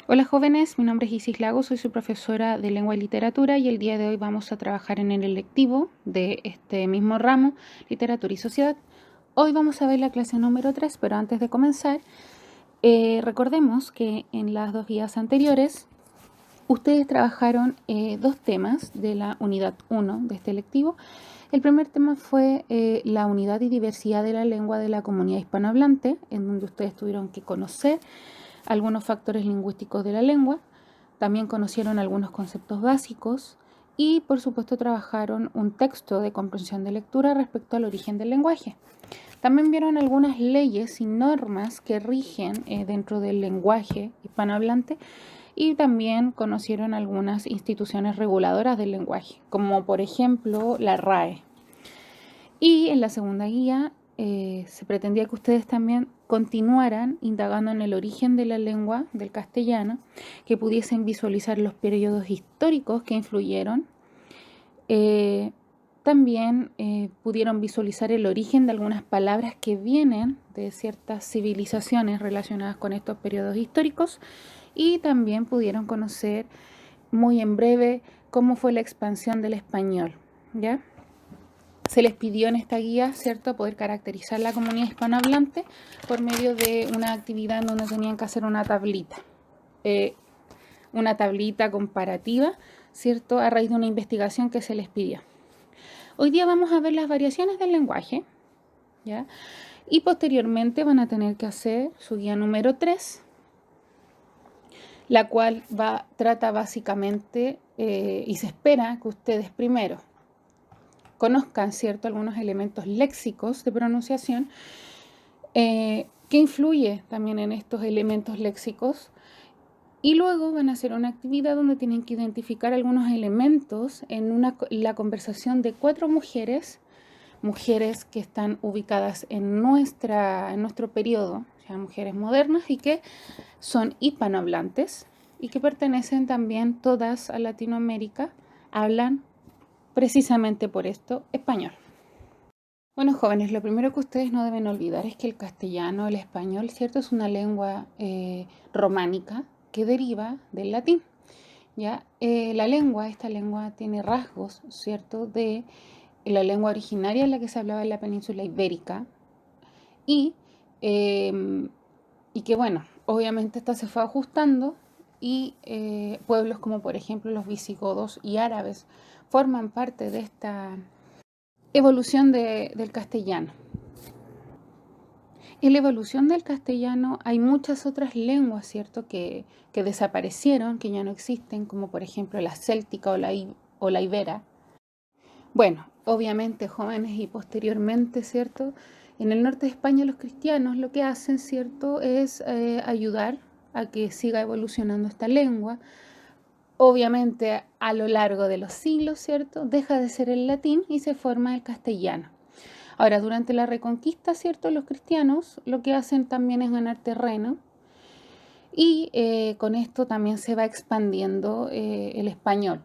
Hola jóvenes, mi nombre es Isis Lago, soy su profesora de lengua y literatura y el día de hoy vamos a trabajar en el electivo de este mismo ramo, literatura y sociedad. Hoy vamos a ver la clase número 3, pero antes de comenzar, recordemos que en las dos guías anteriores ustedes trabajaron dos temas de la unidad 1 de este electivo. El primer tema fue la unidad y diversidad de la lengua de la comunidad hispanohablante, en donde ustedes tuvieron que conocer algunos factores lingüísticos de la lengua, también conocieron algunos conceptos básicos y por supuesto trabajaron un texto de comprensión de lectura respecto al origen del lenguaje. También vieron algunas leyes y normas que rigen dentro del lenguaje hispanohablante y también conocieron algunas instituciones reguladoras del lenguaje, como por ejemplo la RAE. Y en la segunda guía se pretendía que ustedes también continuaran indagando en el origen de la lengua del castellano, que pudiesen visualizar los periodos históricos que influyeron. También pudieron visualizar el origen de algunas palabras que vienen de ciertas civilizaciones relacionadas con estos periodos históricos y también pudieron conocer muy en breve cómo fue la expansión del español, ¿ya? Se les pidió en esta guía, ¿cierto?, poder caracterizar la comunidad hispanohablante por medio de una actividad en donde tenían que hacer una tablita comparativa, ¿cierto?, a raíz de una investigación que se les pidió. Hoy día vamos a ver las variaciones del lenguaje, ¿ya? Y posteriormente van a tener que hacer su guía número 3, la cual trata básicamente y se espera que ustedes primero conozcan, ¿cierto?, algunos elementos léxicos de pronunciación, que influye también en estos elementos léxicos, y luego van a hacer una actividad donde tienen que identificar algunos elementos en la conversación de 4 mujeres que están ubicadas en nuestro periodo, o sea, mujeres modernas y que son hispanohablantes y que pertenecen también todas a Latinoamérica, hablan precisamente por esto español. Bueno, jóvenes, lo primero que ustedes no deben olvidar es que el castellano, el español, ¿cierto?, es una lengua románica que deriva del latín, ¿ya? Esta lengua tiene rasgos, ¿cierto?, de la lengua originaria en la que se hablaba en la península ibérica y, y que, bueno, obviamente esta se fue ajustando y pueblos como, por ejemplo, los visigodos y árabes forman parte de esta evolución del castellano. En la evolución del castellano hay muchas otras lenguas, ¿cierto?, que desaparecieron, que ya no existen, como por ejemplo la céltica o la ibera. Bueno, obviamente, jóvenes, y posteriormente, ¿cierto?, en el norte de España los cristianos lo que hacen, ¿cierto?, es ayudar a que siga evolucionando esta lengua. Obviamente, a lo largo de los siglos, ¿cierto?, deja de ser el latín y se forma el castellano. Ahora, durante la Reconquista, ¿cierto?, los cristianos lo que hacen también es ganar terreno y con esto también se va expandiendo el español.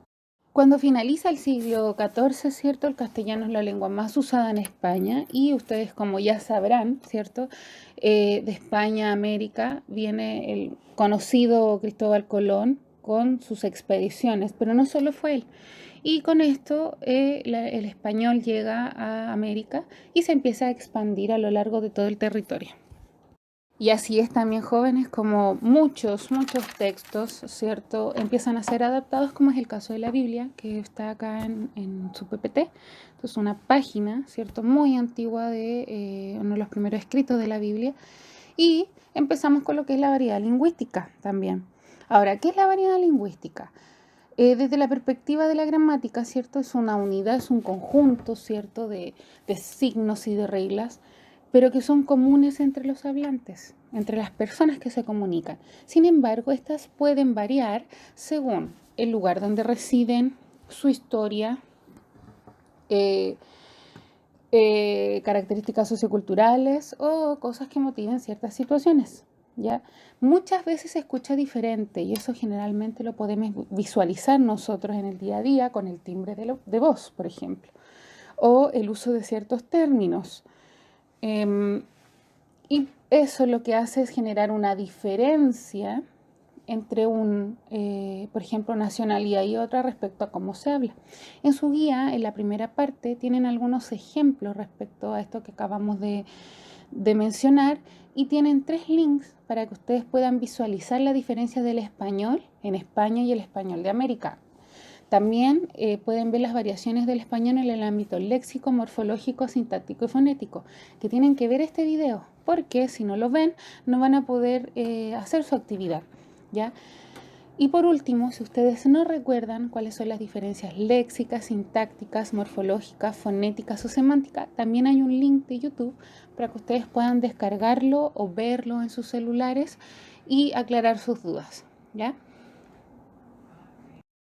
Cuando finaliza el siglo XIV, ¿cierto?, el castellano es la lengua más usada en España y ustedes, como ya sabrán, ¿cierto?, de España a América viene el conocido Cristóbal Colón con sus expediciones, pero no solo fue él. Y con esto el español llega a América y se empieza a expandir a lo largo de todo el territorio. Y así es también, jóvenes, como muchos textos, ¿cierto?, empiezan a ser adaptados, como es el caso de la Biblia, que está acá en su PPT. Entonces, una página, ¿cierto?, muy antigua de uno de los primeros escritos de la Biblia. Y empezamos con lo que es la variedad lingüística también. Ahora, ¿qué es la variedad lingüística? Desde la perspectiva de la gramática, ¿cierto?, es una unidad, es un conjunto, ¿cierto?, de signos y de reglas, pero que son comunes entre los hablantes, entre las personas que se comunican. Sin embargo, estas pueden variar según el lugar donde residen, su historia, características socioculturales o cosas que motiven ciertas situaciones, ¿ya? Muchas veces se escucha diferente y eso generalmente lo podemos visualizar nosotros en el día a día con el timbre de voz, por ejemplo, o el uso de ciertos términos. Y eso lo que hace es generar una diferencia entre por ejemplo, nacionalidad y otra respecto a cómo se habla. En su guía, en la primera parte, tienen algunos ejemplos respecto a esto que acabamos de mencionar y tienen 3 links para que ustedes puedan visualizar la diferencia del español en España y el español de América. También pueden ver las variaciones del español en el ámbito léxico, morfológico, sintáctico y fonético, que tienen que ver este video, porque si no lo ven, no van a poder hacer su actividad, ¿ya? Y por último, si ustedes no recuerdan cuáles son las diferencias léxicas, sintácticas, morfológicas, fonéticas o semánticas, también hay un link de YouTube para que ustedes puedan descargarlo o verlo en sus celulares y aclarar sus dudas, ¿ya?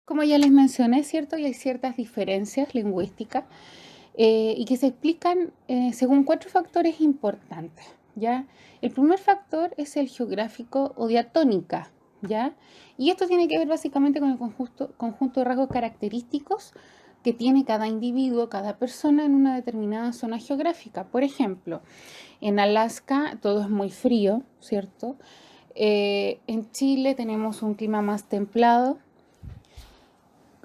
Como ya les mencioné, ¿cierto? Y hay ciertas diferencias lingüísticas y que se explican según 4 factores importantes, ¿ya? El primer factor es el geográfico o diatónica, ¿ya? Y esto tiene que ver básicamente con el conjunto de rasgos característicos que tiene cada individuo, cada persona en una determinada zona geográfica. Por ejemplo, en Alaska todo es muy frío, ¿cierto? En Chile tenemos un clima más templado.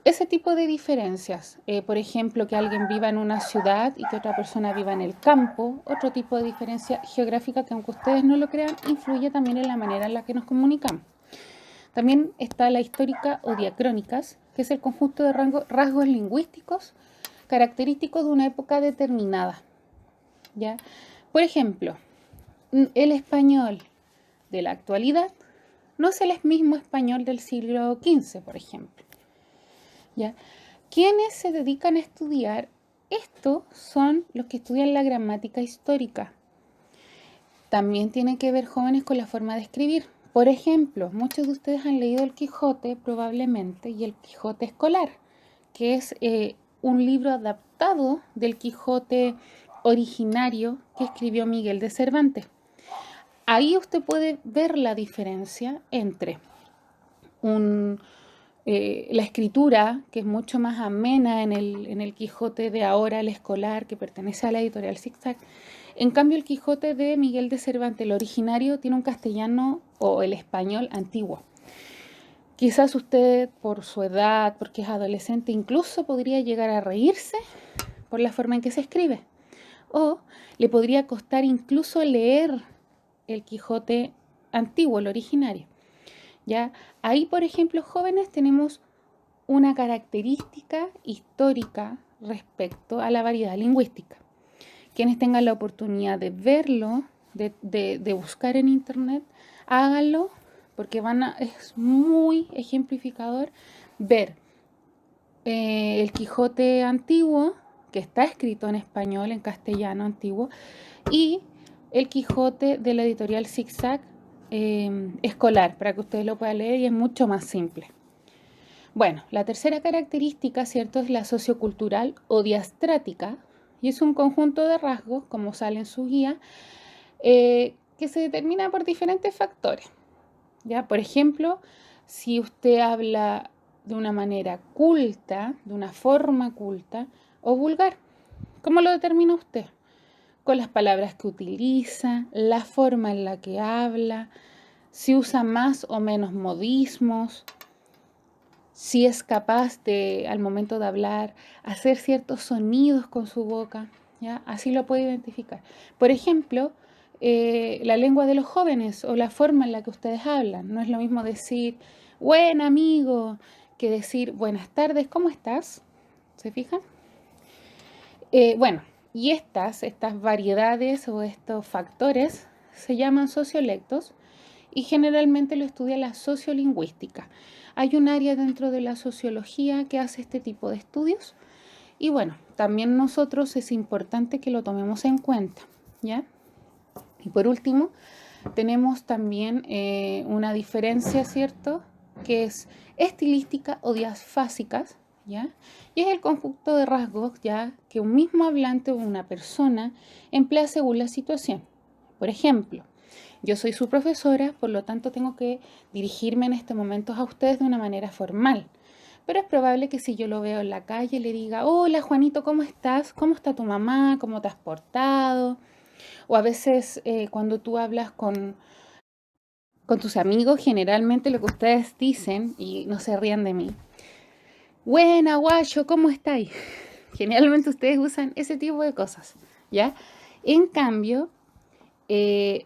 Ese tipo de diferencias, por ejemplo, que alguien viva en una ciudad y que otra persona viva en el campo, otro tipo de diferencia geográfica que aunque ustedes no lo crean, influye también en la manera en la que nos comunicamos. También está la histórica o diacrónicas, que es el conjunto de rasgos lingüísticos característicos de una época determinada, ¿ya? Por ejemplo, el español de la actualidad no es el mismo español del siglo XV, por ejemplo, ¿ya? Quienes se dedican a estudiar esto son los que estudian la gramática histórica. También tiene que ver, jóvenes, con la forma de escribir. Por ejemplo, muchos de ustedes han leído El Quijote probablemente y El Quijote escolar, que es un libro adaptado del Quijote originario que escribió Miguel de Cervantes. Ahí usted puede ver la diferencia entre la escritura, que es mucho más amena en el Quijote de ahora, el escolar, que pertenece a la editorial Zigzag. En cambio, el Quijote de Miguel de Cervantes, el originario, tiene un castellano o el español antiguo. Quizás usted, por su edad, porque es adolescente, incluso podría llegar a reírse por la forma en que se escribe. O le podría costar incluso leer el Quijote antiguo, el originario. ¿Ya? Ahí, por ejemplo, jóvenes, tenemos una característica histórica respecto a la variedad lingüística. Quienes tengan la oportunidad de verlo, de buscar en internet, háganlo, porque es muy ejemplificador ver el Quijote antiguo, que está escrito en español, en castellano antiguo, y el Quijote de la editorial Zigzag escolar, para que ustedes lo puedan leer y es mucho más simple. Bueno, la tercera característica, ¿cierto?, es la sociocultural o diastrática, y es un conjunto de rasgos, como sale en su guía, que se determina por diferentes factores, ¿ya? Por ejemplo, si usted habla de una manera culta, de una forma culta o vulgar, ¿cómo lo determina usted? Con las palabras que utiliza, la forma en la que habla, si usa más o menos modismos, si es capaz de, al momento de hablar, hacer ciertos sonidos con su boca, ¿ya? Así lo puede identificar. Por ejemplo, la lengua de los jóvenes o la forma en la que ustedes hablan. No es lo mismo decir, buen amigo, que decir, buenas tardes, ¿cómo estás? ¿Se fijan? Bueno, y estas variedades o estos factores se llaman sociolectos y generalmente lo estudia la sociolingüística. Hay un área dentro de la sociología que hace este tipo de estudios y bueno, también nosotros es importante que lo tomemos en cuenta, ¿ya? Y por último, tenemos también una diferencia, ¿cierto?, que es estilística o diafásicas, ¿ya? Y es el conjunto de rasgos, ¿ya?, que un mismo hablante o una persona emplea según la situación. Por ejemplo, yo soy su profesora, por lo tanto tengo que dirigirme en este momento a ustedes de una manera formal. Pero es probable que si yo lo veo en la calle le diga, hola Juanito, ¿cómo estás? ¿Cómo está tu mamá? ¿Cómo te has portado? O a veces cuando tú hablas con con tus amigos, generalmente lo que ustedes dicen, y no se rían de mí, buena, guayo, ¿cómo estáis? Generalmente ustedes usan ese tipo de cosas, ¿ya? En cambio,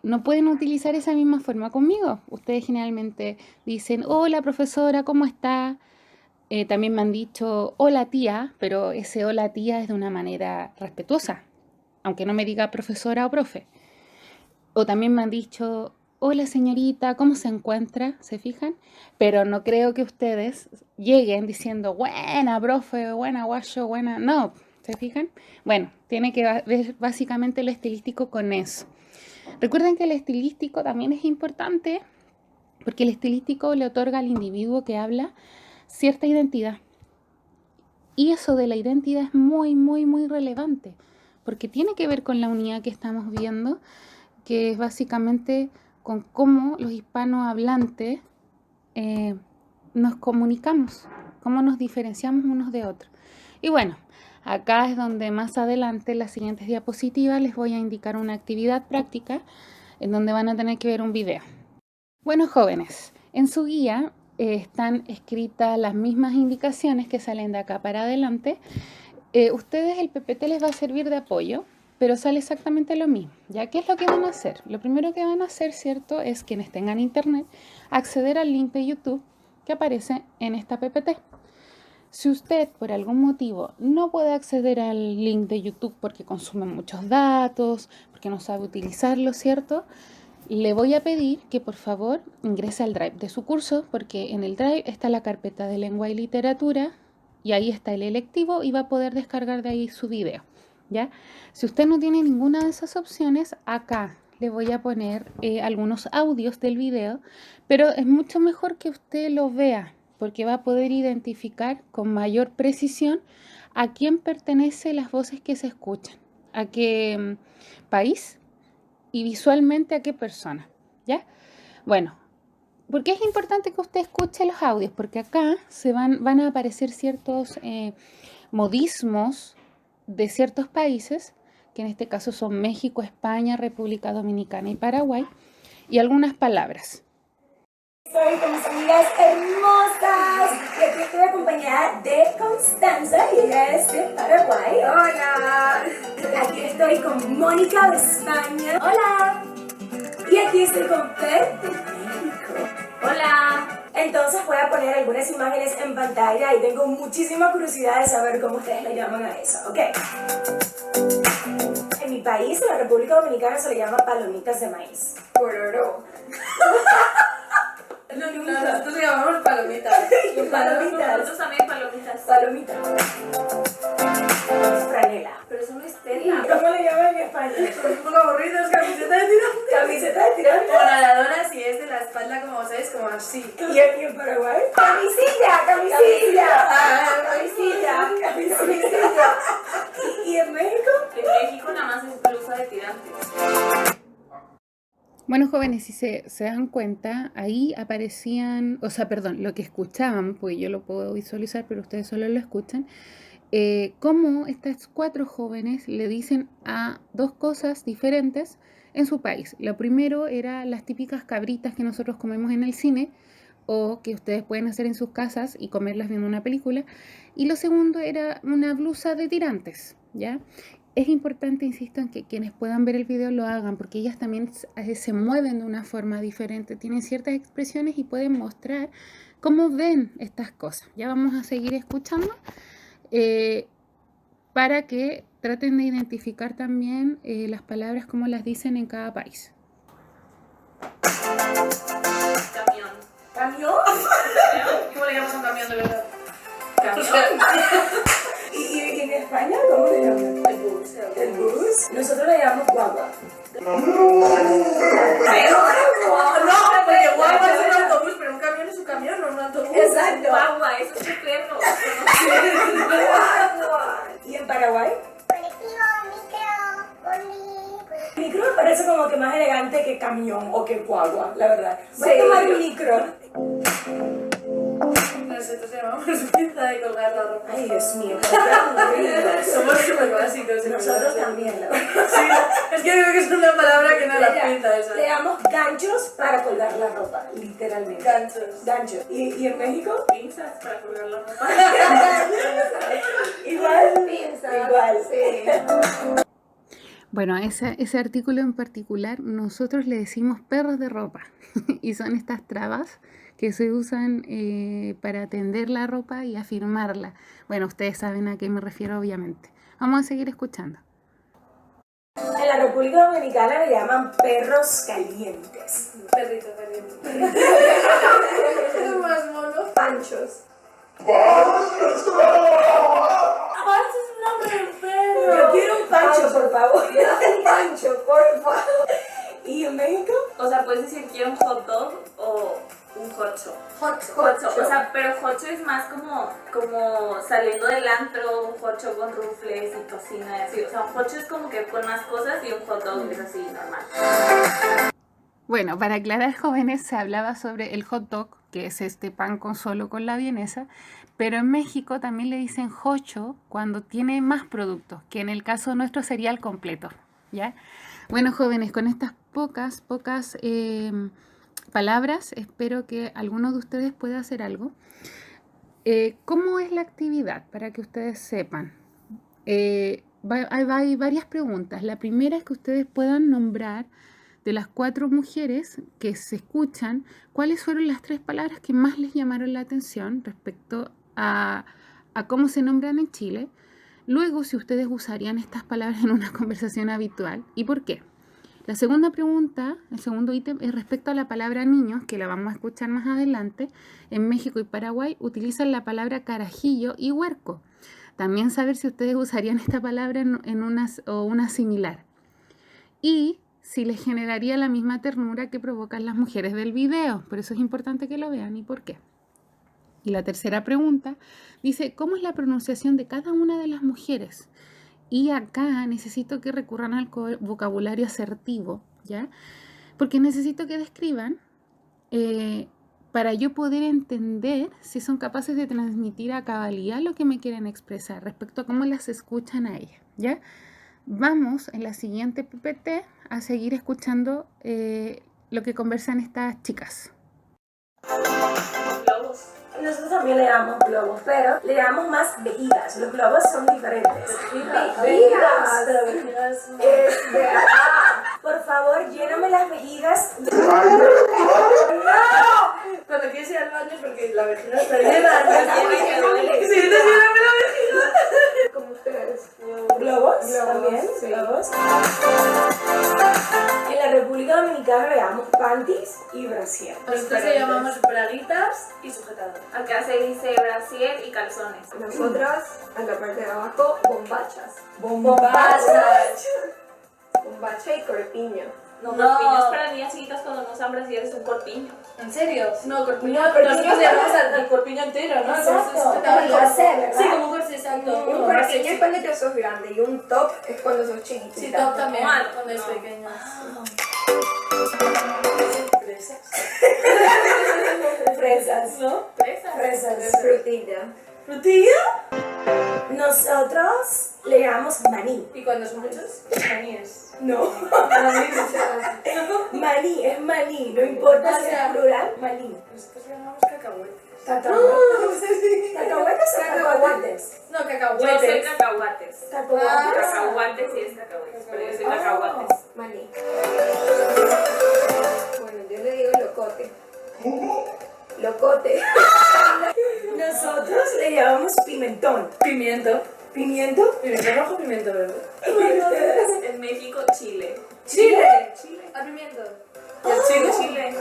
no pueden utilizar esa misma forma conmigo. Ustedes generalmente dicen, hola profesora, ¿cómo está? También me han dicho, hola tía, pero ese hola tía es de una manera respetuosa, aunque no me diga profesora o profe. O también me han dicho, hola señorita, ¿cómo se encuentra? ¿Se fijan? Pero no creo que ustedes lleguen diciendo, buena profe, buena guayo, buena... No, ¿se fijan? Bueno, tiene que ver básicamente lo estilístico con eso. Recuerden que el estilístico también es importante porque el estilístico le otorga al individuo que habla cierta identidad. Y eso de la identidad es muy, muy, muy relevante porque tiene que ver con la unidad que estamos viendo, que es básicamente con cómo los hispanohablantes nos comunicamos, cómo nos diferenciamos unos de otros. Y bueno, acá es donde más adelante, en las siguientes diapositivas, les voy a indicar una actividad práctica en donde van a tener que ver un video. Bueno, jóvenes, en su guía están escritas las mismas indicaciones que salen de acá para adelante. Ustedes, el PPT les va a servir de apoyo, pero sale exactamente lo mismo. ¿Ya? ¿Qué es lo que van a hacer? Lo primero que van a hacer, ¿cierto?, es quienes tengan internet, acceder al link de YouTube que aparece en esta PPT. Si usted por algún motivo no puede acceder al link de YouTube porque consume muchos datos, porque no sabe utilizarlo, ¿cierto?, le voy a pedir que por favor ingrese al Drive de su curso, porque en el Drive está la carpeta de lengua y literatura y ahí está el electivo y va a poder descargar de ahí su video, ¿ya? Si usted no tiene ninguna de esas opciones, acá le voy a poner algunos audios del video, pero es mucho mejor que usted lo vea, porque va a poder identificar con mayor precisión a quién pertenecen las voces que se escuchan, a qué país y visualmente a qué persona, ¿ya? Bueno, ¿por qué es importante que usted escuche los audios? Porque acá van a aparecer ciertos modismos de ciertos países, que en este caso son México, España, República Dominicana y Paraguay, y algunas palabras. Estoy con mis amigas hermosas y aquí estoy acompañada de Constanza y ella es de Paraguay. Hola. Aquí estoy con Mónica de España. Hola. Y aquí estoy con Fer de México. Hola. Entonces voy a poner algunas imágenes en pantalla y tengo muchísima curiosidad de saber cómo ustedes le llaman a eso, ¿ok? En mi país, en la República Dominicana, se le llama palomitas de maíz. Pororo. No, nosotros le llamamos palomitas. Palomitas. Nosotros también palomitas. Palomitas. Franela. Pero eso no es tela. ¿Cómo le llaman en España? Son un poco aburridos, camiseta de tirante. Camiseta de tirante. Como nadadora, si es de la espalda, como sabes, como así. ¿Y aquí en Paraguay? Camisilla, camisilla. Camisilla, camisilla. ¿Y en México? En México nada más es blusa de tirantes. Bueno, jóvenes, si se dan cuenta, ahí aparecían, o sea, perdón, lo que escuchaban, pues yo lo puedo visualizar, pero ustedes solo lo escuchan, cómo estas 4 jóvenes le dicen a 2 cosas diferentes en su país. Lo primero era las típicas cabritas que nosotros comemos en el cine o que ustedes pueden hacer en sus casas y comerlas viendo una película. Y lo segundo era una blusa de tirantes, ¿ya? Es importante, insisto, en que quienes puedan ver el video lo hagan, porque ellas también se mueven de una forma diferente, tienen ciertas expresiones y pueden mostrar cómo ven estas cosas. Ya vamos a seguir escuchando para que traten de identificar también las palabras como las dicen en cada país. Camión. ¿Camión? ¿Cómo le llamas a un camión de verdad? ¿Camión? ¿Y en España cómo le llaman? El bus. ¿El bus? Nosotros le llamamos guagua. No, porque guagua es un autobús, pero un camión es un camión, no un autobús. Exacto. Guagua, eso es un perro. Guagua. ¿Y en Paraguay? Micro me parece como que más elegante que camión o que guagua, la verdad. Voy a tomar micro. Pero nosotros llamamos pinza de colgar la ropa. Ay, Dios mío, qué aburridos. Somos súper básicos. Nosotros también, la verdad. Sí, es que creo que es una palabra que no la pinta esa. Le damos ganchos para colgar la ropa, literalmente. Ganchos. Ganchos. ¿Y en México? Pinzas para colgar la ropa. Igual. Pinzas. Igual. Sí. Bueno, ese artículo en particular nosotros le decimos perros de ropa y son estas trabas que se usan para tender la ropa y afirmarla. Bueno, ustedes saben a qué me refiero obviamente. Vamos a seguir escuchando. En la República Dominicana le llaman perros calientes. Perrito caliente. Es más mono. Panchos. Pancho es un nombre de perro. Yo quiero un pancho, por favor. Un pancho, por favor. ¿Y en México? O sea, puedes decir quiero un hot dog o un hocho. Hocho. O sea, pero hocho es más como saliendo del antro, un hocho con rufles y tocino y así. O sea, un hocho es como que con más cosas y un hot dog es así, normal. Bueno, para aclarar, jóvenes, se hablaba sobre el hot dog, que es este pan solo con la vienesa, pero en México también le dicen hocho cuando tiene más productos, que en el caso nuestro sería el completo, ¿ya? Bueno, jóvenes, con estas pocas palabras, espero que alguno de ustedes pueda hacer algo. ¿Cómo es la actividad? Para que ustedes sepan. Hay varias preguntas. La primera es que ustedes puedan nombrar de las 4 mujeres que se escuchan, ¿cuáles fueron las 3 palabras que más les llamaron la atención respecto a cómo se nombran en Chile? Luego, si ustedes usarían estas palabras en una conversación habitual y por qué. La segunda pregunta, el segundo ítem, es respecto a la palabra niños, que la vamos a escuchar más adelante. En México y Paraguay utilizan la palabra carajillo y huerco. También saber si ustedes usarían esta palabra en una similar. Y si les generaría la misma ternura que provocan las mujeres del video. Por eso es importante que lo vean y por qué. Y la tercera pregunta dice, ¿cómo es la pronunciación de cada una de las mujeres? Y acá necesito que recurran al vocabulario asertivo, ¿ya? Porque necesito que describan para yo poder entender si son capaces de transmitir a cabalidad lo que me quieren expresar respecto a cómo las escuchan a ellas, ¿ya? Vamos en la siguiente PPT a seguir escuchando lo que conversan estas chicas. Globos. Nosotros también le damos globos, pero le damos más vejigas. Los globos son diferentes. Vejigas. Pero vejigas. Por favor, lléname las vejigas. Cuando quieres ir al baño es porque la vejiga está llena. Globos. Sí, te lléname la vejiga. Como ustedes. Globos, Globos, también, sí. globos. En la República Dominicana le damos panties y brasier. Nosotros le llamamos braguitas y sujetador. Acá se dice brasier y calzones. Nosotras, en la parte de abajo, bombachas. Bombachas. Bombacha y corpiño. No, No. corpiños para niñas chiquitas cuando no usan brasier es un corpiño. ¿En serio? No, corpiño. No, corpiño. Nosotros le llamamos al corpiño entero, ¿no? Exacto. Entonces, Como el corset, ¿verdad? Sí, como un corset, exacto. Un Como corpiño corset, es cuando ya sos grande y un top es cuando sos chiquitita. sí, top también, Mal. cuando es No. pequeño. Fresas. Fresas. ¿No? Fresas. Fresas. Frutilla. ¿Frutilla? Nosotros le llamamos maní. ¿Y cuando son muchos? Maníes. No. Maníes. Maní, es maní. No importa O si sea, es plural, maní. Nosotros le llamamos cacahuetes. Cacahuetes. ¿Cacahuetes o cacahuates? No, Yo soy cacahuetes. cacahuates. Cacahuates. Cacahuates sí es cacahuetes, pero yo soy Oh. cacahuates. Maní. Bueno, yo le digo locote. Locote. Nosotros le llamamos pimentón. Pimiento. ¿Pimiento? Pimiento rojo, pimiento verde. En México, Chile. Chile. A pimiento. Chile.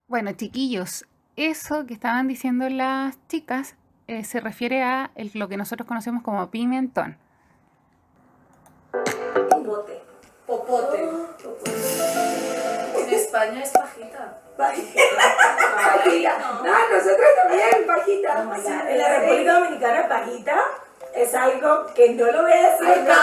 Bueno, chiquillos, eso que estaban diciendo las chicas se refiere a lo que nosotros conocemos como pimentón. Bote. Popote. En España es pajita. Pajita. no. Ah, nosotros también, pajita. Oh my God. En la República Dominicana, pajita es algo que no lo voy a decir. Ay, no.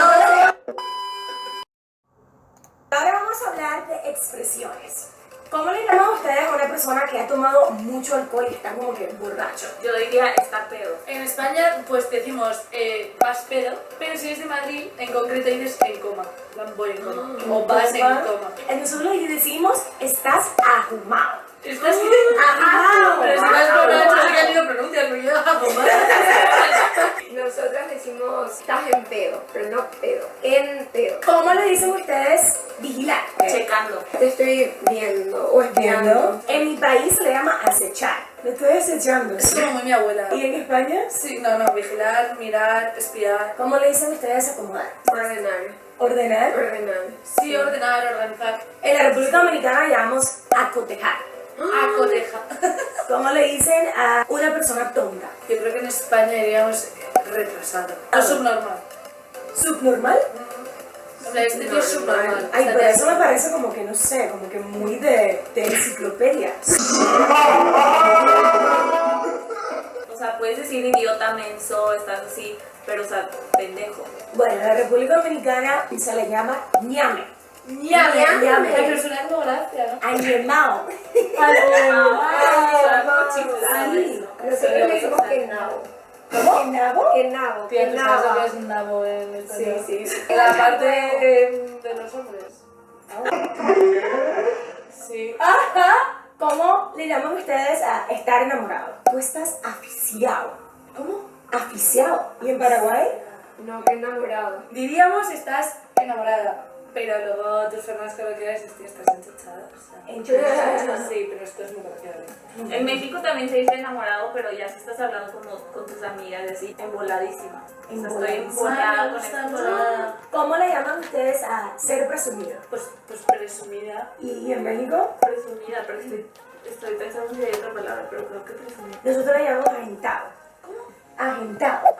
Ahora vamos a hablar de expresiones. ¿Cómo le llaman ustedes a una persona que ha tomado mucho alcohol y está como que borracho? Yo diría está pedo. En España, pues decimos vas pedo, pero si eres de Madrid, en concreto dices en coma. Voy en coma. O vas en coma. Nosotros le decimos estás ahumado. Estás Ahumado. Pero si vas borracho, no sé qué lío pronuncias, pero yo Nosotras decimos estás en pedo, pero no pedo, en pedo. ¿Cómo le dicen ustedes vigilar? Checando. Te estoy viendo o espiando. En mi país se le llama acechar. Lo estoy acechando. Es como muy mi abuela. ¿Y en España? Sí, no, vigilar, mirar, espiar. ¿Cómo le dicen ustedes acomodar? Ordenar. ¿Ordenar? Ordenar. Sí, ordenar, organizar. En la República Dominicana llamamos acotejar. Acoteja. ¿Cómo le dicen a una persona tonta? Yo creo que en España diríamos retrasado. O subnormal. ¿Subnormal? Este tío es subnormal. Ay, pero eso me parece como que, no sé, como que muy de enciclopedia. O sea, puedes decir idiota, menso, estás así, pero o sea, pendejo. Bueno, en la República Dominicana se le llama ñame. Ñame. Ñame. La persona como gracia, ¿no? Añemao. Nosotros le decimos que nabo. ¿Cómo? ¿Nabo? Que nabo. Tía, Que ¿tú sabes lo que nabo. es un nabo en español? Sí. La parte de los hombres. Sí. ¿Cómo le llaman ustedes a estar enamorado? Tú estás aficiado. ¿Cómo? Aficiado. ¿Y en Paraguay? No, que enamorado. Diríamos estás enamorada, pero luego tus formas coloquiales es que estás enchuchada. O sea. Enchuchada. Sí, pero esto es muy coloquial. En México también se dice enamorado, pero ya si estás hablando como con tus amigas y así, emboladísima. O sea, estoy embolada con esta persona. ¿Cómo le llaman ustedes a ser presumido? Pues presumida. ¿Y en México? Presumida, pero estoy pensando si hay otra palabra, pero creo que presumida. Nosotros le llamamos agentado. ¿Cómo? Agentado.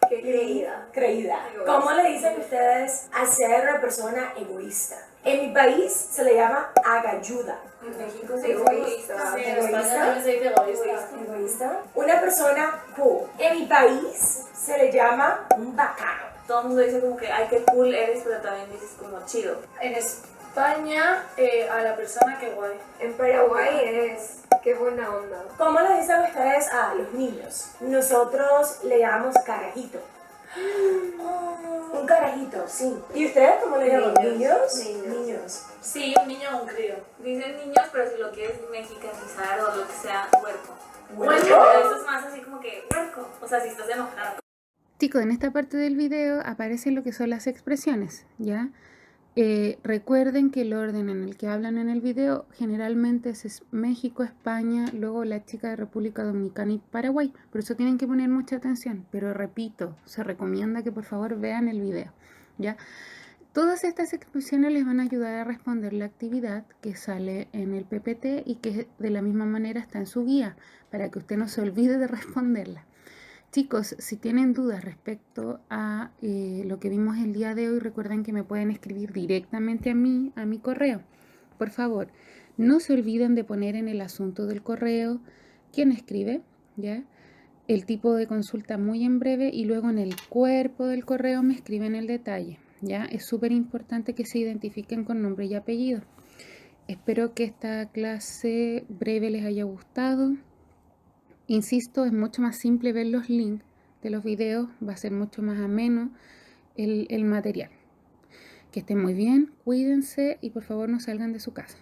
Qué creída. Creída. Egoísta. ¿Cómo le dicen ustedes a ser una persona egoísta? En mi país se le llama agalluda. En México se dice Egoísta. Sí, en España también se dice egoísta. Egoísta. Una persona cool. En mi país se le llama un bacano. Todo el mundo dice como que, ay, qué cool eres, pero también dices como chido. En España, a la persona que guay. En Paraguay es qué buena onda. ¿Cómo le dicen ustedes a los niños? Nosotros le llamamos carajito. Un carajito, sí. ¿Y ustedes cómo le llaman? ¿Niños? Niños. Sí, un niño o un crío. Dicen niños, pero si lo quieres mexicanizar o lo que sea, huerco. Bueno. Pero eso es más así como que huerco. O sea, si estás enojado. Chicos, en esta parte del video aparecen lo que son las expresiones, ¿ya? Recuerden que el orden en el que hablan en el video generalmente es México, España, luego la chica de República Dominicana y Paraguay. Por eso tienen que poner mucha atención. Pero repito, se recomienda que por favor vean el video, ¿ya? Todas estas expresiones les van a ayudar a responder la actividad que sale en el PPT y que de la misma manera está en su guía, para que usted no se olvide de responderla. Chicos, si tienen dudas respecto a lo que vimos el día de hoy, recuerden que me pueden escribir directamente a mí, a mi correo. Por favor, no se olviden de poner en el asunto del correo quién escribe, ¿ya? El tipo de consulta muy en breve y luego en el cuerpo del correo me escriben el detalle, ¿ya? Es súper importante que se identifiquen con nombre y apellido. Espero que esta clase breve les haya gustado. Insisto, es mucho más simple ver los links de los videos, va a ser mucho más ameno el material. Que estén muy bien, cuídense y por favor no salgan de su casa.